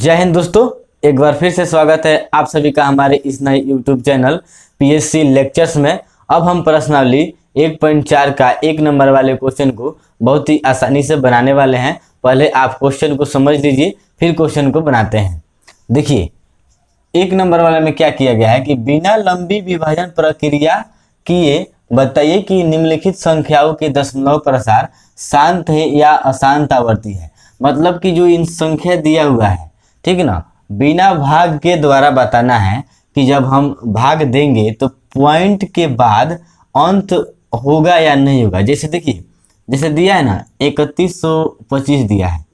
जय हिंद दोस्तों, एक बार फिर से स्वागत है आप सभी का हमारे इस नए यूट्यूब चैनल पीएससी लेक्चर्स में। अब हम प्रश्नावली 1.4 का 1 नंबर वाले क्वेश्चन को बहुत ही आसानी से बनाने वाले हैं। पहले आप क्वेश्चन को समझ लीजिए, फिर क्वेश्चन को बनाते हैं। देखिए 1 नंबर वाले में क्या किया गया है कि बिना लंबी विभाजन प्रक्रिया किए बताइए कि निम्नलिखित संख्याओं के दशमलव प्रसार शांत है या अशांत आवर्ती है। मतलब कि जो इन संख्या दिया हुआ है, ठीक है ना, बिना भाग के द्वारा बताना है कि जब हम भाग देंगे तो पॉइंट के बाद अंत होगा या नहीं होगा। जैसे देखिए, जैसे दिया है ना 3125 दिया है,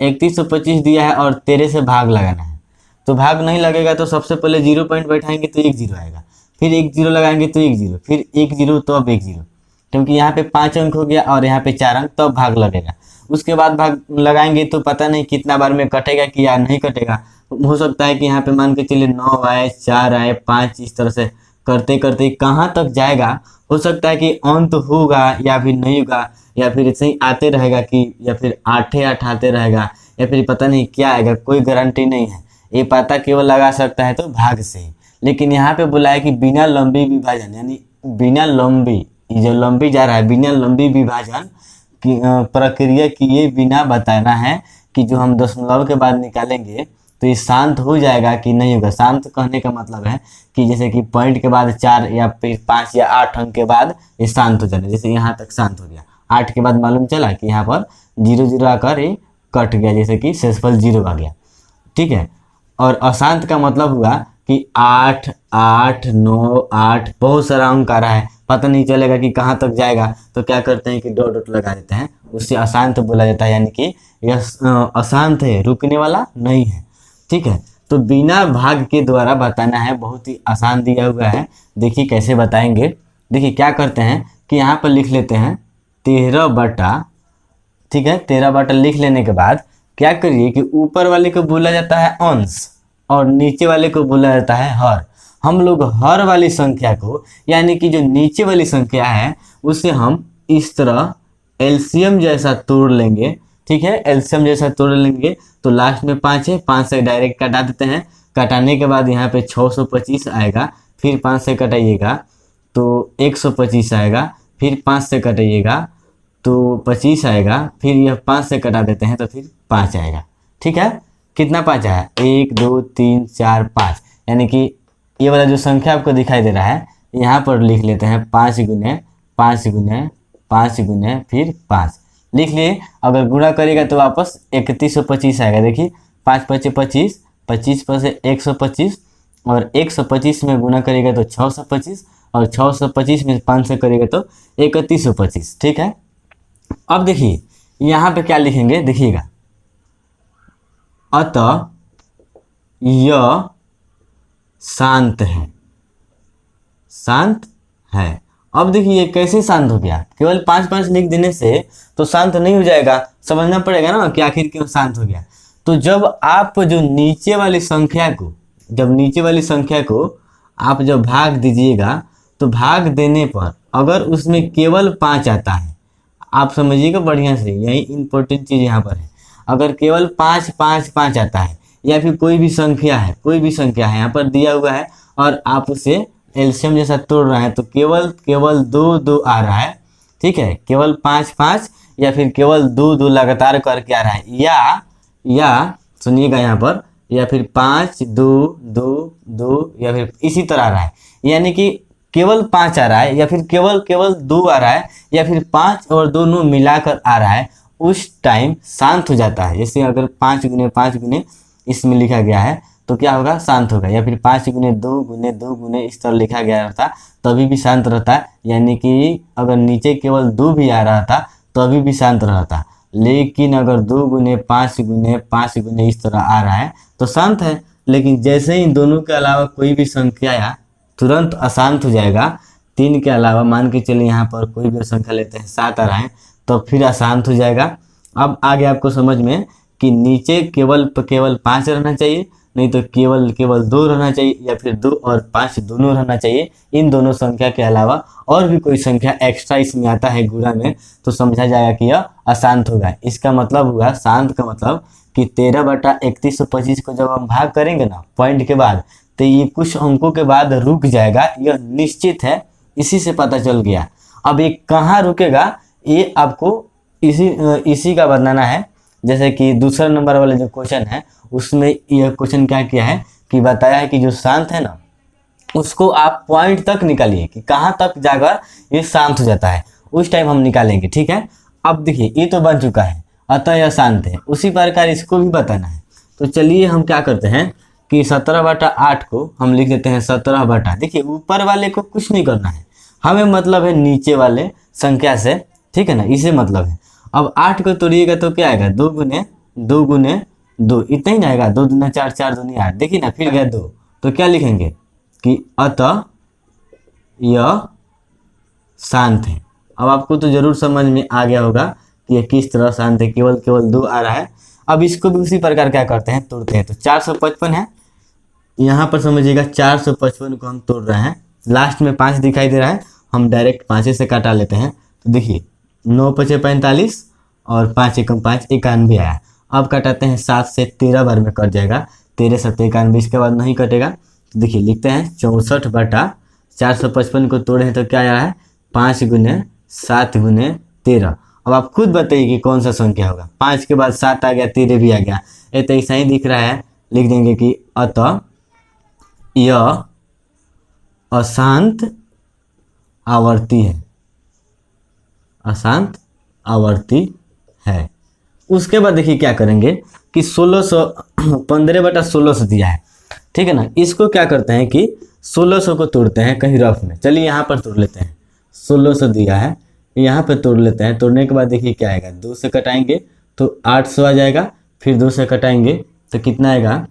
3125 दिया है और 13 से भाग लगाना है। तो भाग नहीं लगेगा तो सबसे पहले 0 पॉइंट बैठाएंगे तो 1 0 आएगा, फिर 1 0 लगाएंगे तो 1 0, फिर 1 0 तो अब 1 0, क्योंकि यहाँ पे 5 अंक हो गया और यहाँ पे 4 अंक, तब भाग लगेगा। उसके बाद भाग लगाएंगे तो पता नहीं कितना बार में कटेगा कि या नहीं कटेगा। हो सकता है कि यहाँ पे मान के चलिए 9 आए, 4 आए, 5, इस तरह से करते करते कहाँ तक जाएगा। हो सकता है कि अंत होगा या फिर नहीं होगा, या फिर ऐसे ही आते रहेगा कि या फिर 8 आते रहेगा, या फिर पता नहीं क्या आएगा, कोई गारंटी नहीं है। ये पता केवल लगा सकता है तो भाग से ही। लेकिन यहाँ पे बोला है कि बिना लंबी विभाजन, यानी बिना लंबी, जो लंबी जा रहा है, बिना लंबी विभाजन की प्रक्रिया किए बिना बताना है कि जो हम दशमलव के बाद निकालेंगे तो ये शांत हो जाएगा कि नहीं होगा। शांत कहने का मतलब है कि जैसे कि पॉइंट के बाद 4 या फिर 5 या 8 अंक के बाद ये शांत हो जाना। जैसे यहाँ तक शांत हो गया, 8 के बाद मालूम चला कि यहाँ पर 0 0 आकर ये कट गया, जैसे कि शेषफल 0 आ गया, ठीक है। और अशांत का मतलब हुआ कि 8 8 9 8 बहुत सारा अंक आ रहा है, पता नहीं चलेगा कि कहाँ तक जाएगा। तो क्या करते हैं कि डॉट डॉट लगा देते हैं, उससे अशांत बोला जाता है, यानी कि यह अशांत है, रुकने वाला नहीं है, ठीक है। तो बिना भाग के द्वारा बताना है, बहुत ही आसान दिया हुआ है। देखिए कैसे बताएंगे। देखिए क्या करते हैं कि यहाँ पर लिख लेते हैं 13 बटा, ठीक है, 13 बटा लिख लेने के बाद क्या करिए कि ऊपर वाले को बोला जाता है अंश और नीचे वाले को बोला जाता है हर। हम लोग हर वाली संख्या को, यानी कि जो नीचे वाली संख्या है उसे हम इस तरह एलसीएम जैसा तोड़ लेंगे, ठीक है। एलसीएम जैसा तोड़ लेंगे तो लास्ट में 5 है, 5 से डायरेक्ट कटा देते हैं। कटाने के बाद यहाँ पे 625 आएगा, फिर 5 से कटाइएगा तो 125 आएगा, फिर 5 से कटाइएगा तो 25 आएगा, फिर यह 5 से कटा देते हैं तो फिर 5 आएगा, ठीक है। कितना 5 आया, 1 2 3 4 5, यानी कि ये वाला जो संख्या आपको दिखाई दे रहा है यहाँ पर लिख लेते हैं 5 गुने 5 गुने 5 गुने फिर 5 लिख लिए। अगर गुणा करेगा तो वापस 3125 आएगा। देखिए 5 5 25, 25 पर से 125 और 125 में गुणा करेगा तो 625 और 625 में 5 से करेगा तो 3125, ठीक है। अब देखिए यहाँ पे क्या लिखेंगे, देखिएगा, अतः यह शांत है, शांत है। अब देखिए ये कैसे शांत हो गया, केवल 5 5 लिख देने से तो शांत नहीं हो जाएगा, समझना पड़ेगा ना कि आखिर क्यों शांत हो गया। तो जब आप जो नीचे वाली संख्या को, जब नीचे वाली संख्या को आप जब भाग दीजिएगा तो भाग देने पर अगर उसमें केवल 5 आता है, आप समझिएगा बढ़िया से, यही इंपॉर्टेंट चीज़ यहाँ पर है। अगर केवल 5 5 5 आता है या फिर कोई भी संख्या है, कोई भी संख्या है यहाँ पर दिया हुआ है और आप उसे एलसीएम जैसा तोड़ रहे हैं तो केवल 2 2 आ रहा है, ठीक है। केवल 5 5 या फिर केवल 2 2 लगातार करके आ रहा है, या सुनिएगा यहाँ पर, या फिर 5 2 2 2 या फिर इसी तरह आ रहा है, यानी कि केवल 5 आ रहा है या फिर केवल 2 आ रहा है या फिर 5 और दोनों मिलाकर आ रहा है, उस टाइम शांत हो जाता है। जैसे अगर 5 गुने 5 गुने इसमें लिखा गया है तो क्या होगा, शांत होगा। या फिर 5 गुने 2 गुने 2 गुने इस तरह लिखा गया रहता तभी भी शांत रहता है, यानी कि अगर नीचे केवल 2 भी आ रहा था तो अभी भी शांत रहता। लेकिन अगर 2 गुने 5 गुने 5 गुने इस तरह आ रहा है तो शांत है। लेकिन जैसे ही दोनों के अलावा कोई भी संख्या आया तुरंत अशांत हो जाएगा। 3 के अलावा मान के चलिए यहाँ पर कोई भी संख्या लेते हैं 7 आ रहा है तो फिर अशांत हो जाएगा। अब आगे आपको समझ में कि नीचे केवल 5 रहना चाहिए, नहीं तो केवल 2 रहना चाहिए, या फिर 2 और 5 दोनों रहना चाहिए। इन दोनों संख्या के अलावा और भी कोई संख्या एक्स्ट्रा इसमें आता है गुणा में तो समझा जाएगा कि यह अशांत होगा। इसका मतलब हुआ, शांत का मतलब कि 13/3125 को जब हम भाग करेंगे ना पॉइंट के बाद, तो ये कुछ अंकों के बाद रुक जाएगा, यह निश्चित है, इसी से पता चल गया। अब ये कहाँ रुकेगा ये आपको इसी का बताना है। जैसे कि दूसरा नंबर वाले जो क्वेश्चन है उसमें यह क्वेश्चन क्या किया है कि बताया है कि जो शांत है ना उसको आप पॉइंट तक निकालिए कि कहाँ तक जाकर ये शांत हो जाता है, उस टाइम हम निकालेंगे। ठीक है, अब देखिए ये तो बन चुका है, अतः यह शांत है, उसी प्रकार इसको भी बताना है। तो चलिए हम क्या करते हैं कि 17/8 को हम लिख देते हैं 17 देखिए ऊपर वाले को कुछ नहीं करना है, हमें मतलब है नीचे वाले संख्या से, ठीक है ना, इसे मतलब है। अब 8 को तोड़िएगा तो क्या आएगा, 2 गुने 2 गुने 2, इतना ही ना आएगा, 2 दूना 4, 4 दूनी 8, देखिए ना, फिर गया 2, तो क्या लिखेंगे कि अतः यह शांत है। अब आपको तो जरूर समझ में आ गया होगा कि यह किस तरह शांत है, केवल 2 आ रहा है। अब इसको भी उसी प्रकार क्या करते हैं, तोड़ते हैं। तो 455 है, यहाँ पर समझिएगा 455 को हम तोड़ रहे हैं, लास्ट में 5 दिखाई दे रहा है, हम डायरेक्ट 5 से काटा लेते हैं। तो देखिए 9 5 45 और 5 1 5, 91 आया। अब कटाते हैं 7 से, 13 बार में कट जाएगा, 13 7 91, इसके बाद नहीं कटेगा। तो देखिए लिखते हैं 64/455 को तोड़े हैं तो क्या आया है, 5 गुने 7 गुने 13। अब आप खुद बताइए कि कौन सा संख्या होगा, 5 के बाद 7 आ गया, 13 भी आ गया, ये तो ऐसा ही दिख रहा है। लिख देंगे कि अतः यह अशांत आवर्ती है, अशांत आवर्ती है। उसके बाद देखिए क्या करेंगे कि 15/1600 दिया है, ठीक है ना, इसको क्या करते हैं कि 1600 को तोड़ते हैं कहीं रफ में। चलिए यहाँ पर तोड़ लेते हैं, 1600 दिया है, यहाँ पे तोड़ लेते हैं। तोड़ने के बाद देखिए क्या आएगा, 2 से कटाएंगे तो 800 आ जाएगा, फिर 2 से कटाएंगे तो कितना आएगा,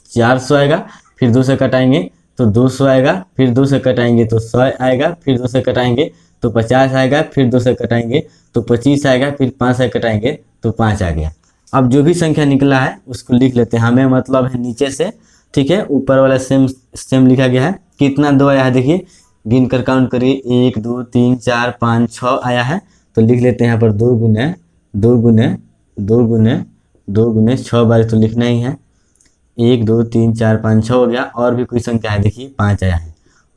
400 आएगा, फिर 2 से कटाएंगे तो 200 आएगा, फिर 2 से कटाएंगे तो 100 आएगा, फिर 2 से कटाएंगे तो 50 आएगा, फिर 2 से कटाएंगे तो 25 आएगा, फिर 5 से कटाएंगे तो 5 आ गया। अब जो भी संख्या निकला है उसको लिख लेते हैं, हमें मतलब है नीचे से, ठीक है, ऊपर वाला सेम लिखा गया है। कितना 2 आया है देखिए, गिन कर काउंट करिए, 1 2 3 4 5 6 आया है। तो लिख लेते हैं यहाँ पर 2 गुने 2 गुने 2 गुने 2 गुने 6 बार तो लिखना ही है, 1 2 3 4 5 6 हो गया। और भी कोई संख्या है देखिए, 5 आया है।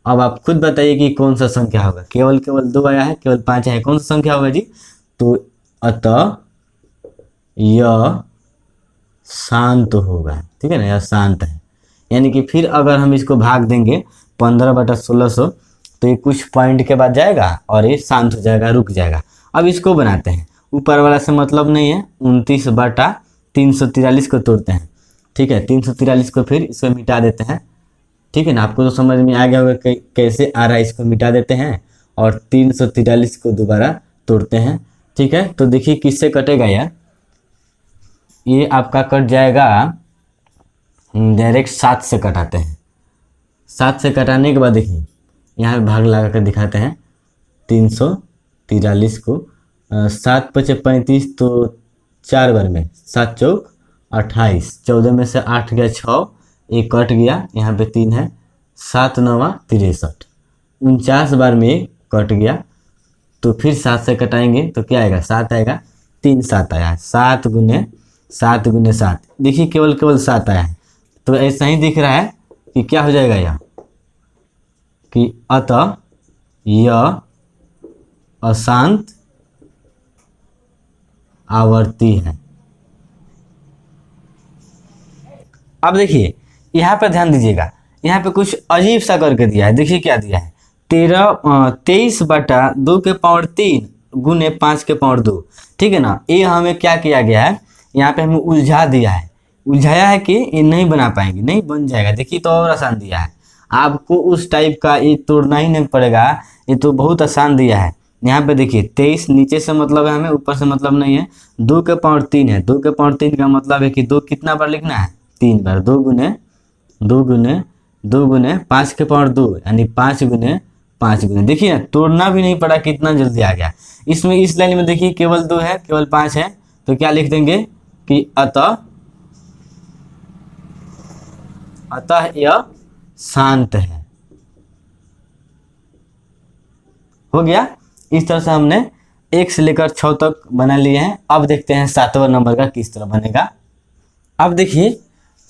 अब आप खुद बताइए कि कौन सा संख्या होगा, केवल 2 आया है, केवल 5 आया है, कौन सा संख्या होगा जी। तो अतः यह शांत होगा, ठीक है ना, यह शांत है। यानी कि फिर अगर हम इसको भाग देंगे 15/1600 तो ये कुछ पॉइंट के बाद जाएगा और ये शांत हो जाएगा, रुक जाएगा। अब इसको बनाते हैं, ऊपर वाला से मतलब नहीं है, 29/343 को तोड़ते हैं, ठीक है, 343 को फिर इसको मिटा देते हैं, ठीक है ना। आपको तो समझ में आ गया होगा कि कैसे आ रहा है, इसको मिटा देते हैं और 343 को दोबारा तोड़ते हैं, ठीक है। तो देखिए किससे कटेगा यार, ये आपका कट जाएगा डायरेक्ट 7 से कटाते हैं। 7 से कटाने के बाद देखिए यहाँ पे भाग लगा कर दिखाते हैं, 343 को 7 5 35 तो 4 बार में, 7 चौक 28, 14 में से 8 गया 6, एक कट गया, यहाँ पे 3 है, 7 9 63, 49 बार में एक कट गया। तो फिर 7 से कटाएंगे तो क्या आएगा, 7 आएगा, 3 7 आया है, 7 गुने 7, देखिए केवल 7 आया है। तो ऐसा ही दिख रहा है कि क्या हो जाएगा यह, कि अतः यह अशांत आवर्ती है। अब देखिए यहाँ पर ध्यान दीजिएगा, यहाँ पे कुछ अजीब सा करके दिया है, देखिए क्या दिया है, 23/2 के पावर 3 गुने 5 के पावर 2, ठीक है ना। ये हमें क्या किया गया है, यहाँ पे हमें उलझा दिया है, उलझाया है कि ये नहीं बना पाएंगे, नहीं बन जाएगा। देखिए तो और आसान दिया है, आपको उस टाइप का ये तोड़ना ही नहीं पड़ेगा, ये तो बहुत आसान दिया है। यहाँ पे देखिए 23 नीचे से मतलब है हमें, ऊपर से मतलब नहीं है। 2 के पावर 3 है, 2 के पावर 3 का मतलब है कि 2 कितना बार लिखना है, 3 बार। 2 गुने 2 गुने 2 गुने 5 के पावर 2 यानी 5 गुने 5 गुने, देखिए तोड़ना भी नहीं पड़ा, कितना जल्दी आ गया। इसमें इस लाइन में देखिए केवल 2 है, केवल 5 है, तो क्या लिख देंगे कि अतः यह शांत है। हो गया। इस तरह से हमने 1 से लेकर 6 तक बना लिए हैं। अब देखते हैं 7वां नंबर का किस तरह बनेगा। अब देखिए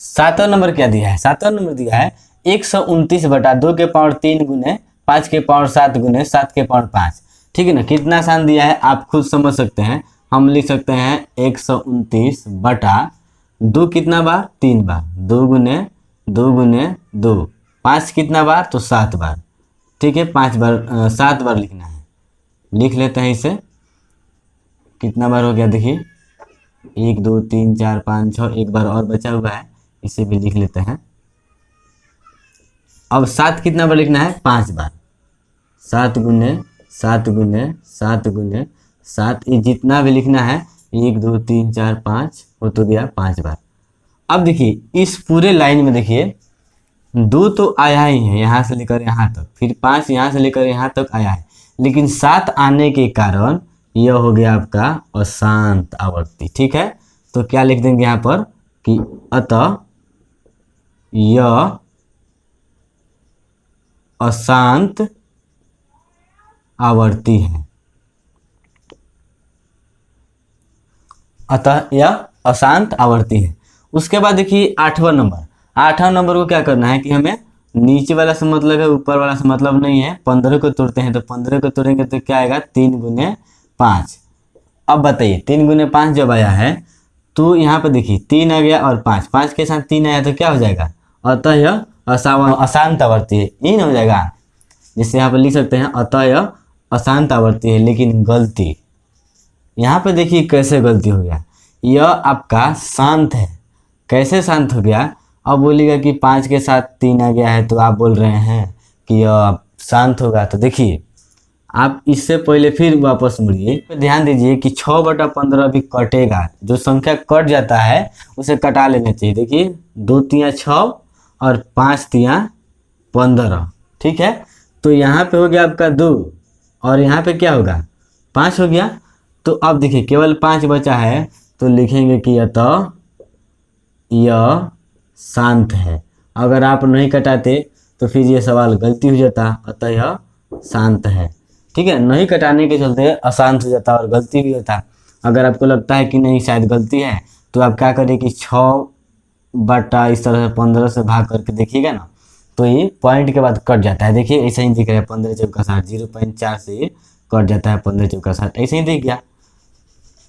7वां नंबर क्या दिया है। 7वां नंबर दिया है 129/2 के पावर 3 गुने 5 के पावर 7 गुने 7 के पावर 5। ठीक है ना, कितना आसान दिया है आप खुद समझ सकते हैं। हम लिख सकते हैं 129/2 कितना बार, 3 बार, 2 गुने 2, 5 कितना बार तो 7 बार। ठीक है, 5 बार 7 बार लिखना है। लिख लेते हैं इसे, कितना बार हो गया देखिए 1 2 3 4 5 6, एक बार और बचा हुआ है, इसे भी लिख लेते हैं। अब 7 कितना बार लिखना है, 5 बार, 7 गुने 7 गुने 7 गुने 7, ये जितना भी लिखना है 1 2 3 4 5 हो तो गया 5 बार। अब देखिए इस पूरे लाइन में देखिए 2 तो आया ही है यहाँ से लेकर यहाँ तक, फिर 5 यहाँ से लेकर यहाँ तक आया है, लेकिन 7 आने के कारण यह हो गया आपका अशांत आवर्ती। ठीक है, तो क्या लिख देंगे यहाँ पर कि अतः यह अशांत आवर्ती है। अतः यह अशांत आवर्ती है। उसके बाद देखिए 8वां नंबर। 8वां नंबर को क्या करना है कि हमें नीचे वाला से मतलब है, ऊपर वाला से मतलब नहीं है। 15 को तोड़ते हैं तो 15 को तोड़ेंगे तो क्या आएगा 3 गुने 5। अब बताइए 3 गुने 5 जब आया है तो यहाँ पे देखिए 3 आ गया और 5, 5 के साथ 3 आया तो क्या हो जाएगा, अतः यह अशांत आवर्ती है, यही ना हो जाएगा। जिससे यहाँ पे लिख सकते हैं अतः यह अशांत आवर्ती है। लेकिन गलती यहाँ पे देखिए कैसे गलती हो गया, यह आपका शांत है। कैसे शांत हो गया, अब बोलिएगा कि 5 के साथ 3 आ गया है तो आप बोल रहे हैं कि यह शांत होगा। तो देखिए आप इससे पहले फिर वापस मुड़िए, ध्यान दीजिए कि 6/15 भी कटेगा। जो संख्या कट जाता है उसे कटा लेना चाहिए। देखिए 2 तिया 6 और 5 तिया 15। ठीक है, तो यहाँ पे हो गया आपका 2 और यहाँ पे क्या होगा 5 हो गया। तो अब देखिए केवल 5 बचा है तो लिखेंगे कि अतः यह शांत है। अगर आप नहीं कटाते तो फिर ये सवाल गलती हो जाता, अतः यह शांत है। ठीक है, नहीं कटाने के चलते अशांत हो जाता और गलती भी होता। अगर आपको लगता है कि नहीं शायद गलती है तो आप क्या करें कि 6 इस तरह से 15 से भाग करके देखिएगा ना, तो ये पॉइंट के बाद कट जाता है। देखिए ऐसा ही दिख रहा है 15 चौका 60, 0.4 से ये कट जाता है 15 चौका 60, ऐसे ही दिख गया।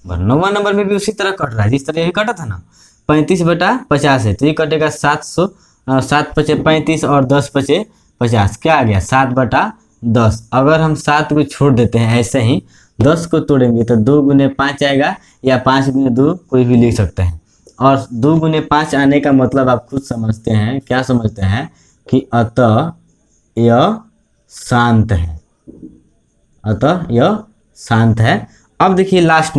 9वां नंबर में भी उसी तरह कट रहा है जिस तरह ये कटा था ना, 35/50 है तो ये कटेगा 700, 7 पचे 35 और 10 पचे 50, क्या आ गया 7/10। अगर हम 7 को छोड़ देते हैं ऐसे ही 10 को तोड़ेंगे तो 2 गुने 5 आएगा, या 5 गुने 2 कोई भी लिख सकते हैं। और 2 गुने 5 आने का मतलब आप खुद समझते हैं, क्या समझते हैं कि अतः यह शांत है, अतः यह शांत है। अब देखिए लास्ट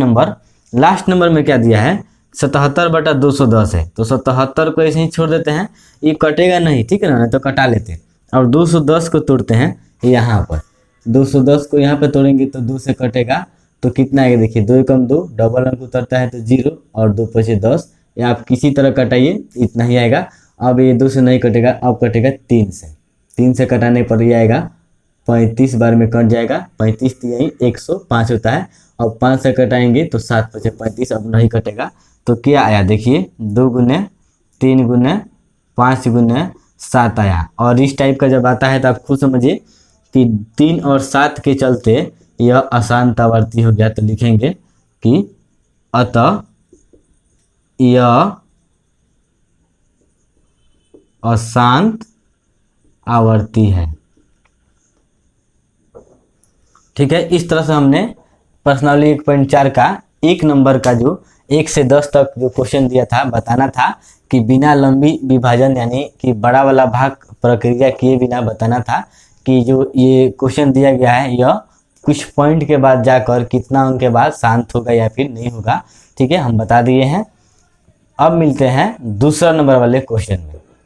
नंबर में क्या दिया है 77/210 है, तो 77 को ऐसे ही छोड़ देते हैं, ये कटेगा नहीं। ठीक है ना, तो कटा लेते हैं। और 210 को तोड़ते हैं यहाँ पर, 210 को यहाँ पे तोड़ेंगे तो 2 से कटेगा तो कितना आएगा देखिए 2 कम 2, डबल अंक उतरता है तो 0 और 2 पचे 10, या आप किसी तरह कटाइए इतना ही आएगा। अब ये 2 से नहीं कटेगा, अब कटेगा 3 से। 3 से कटाने पर ये आएगा 35 बार में कट जाएगा, 35 यही 105 होता है। अब 5 से कटाएंगे तो 7 पचे 35, अब नहीं कटेगा तो क्या आया देखिए 2 गुने 3 गुने 5 गुने 7 आया। और इस टाइप का जब आता है तो आप खुद समझिए कि 3 और 7 के चलते यह अशांत आवर्ती हो गया। तो लिखेंगे कि अतः यह अशांत आवर्ती है। ठीक है, इस तरह से हमने प्रश्नावली 1.4 का 1 नंबर का जो 1 से 10 तक जो क्वेश्चन दिया था, बताना था कि बिना लंबी विभाजन यानी कि बड़ा वाला भाग प्रक्रिया किए बिना बताना था कि जो ये क्वेश्चन दिया गया है यह कुछ पॉइंट के बाद जाकर कितना अंक के बाद शांत होगा या फिर नहीं होगा। ठीक है, हम बता दिए हैं। अब मिलते हैं दूसरा नंबर वाले क्वेश्चन में।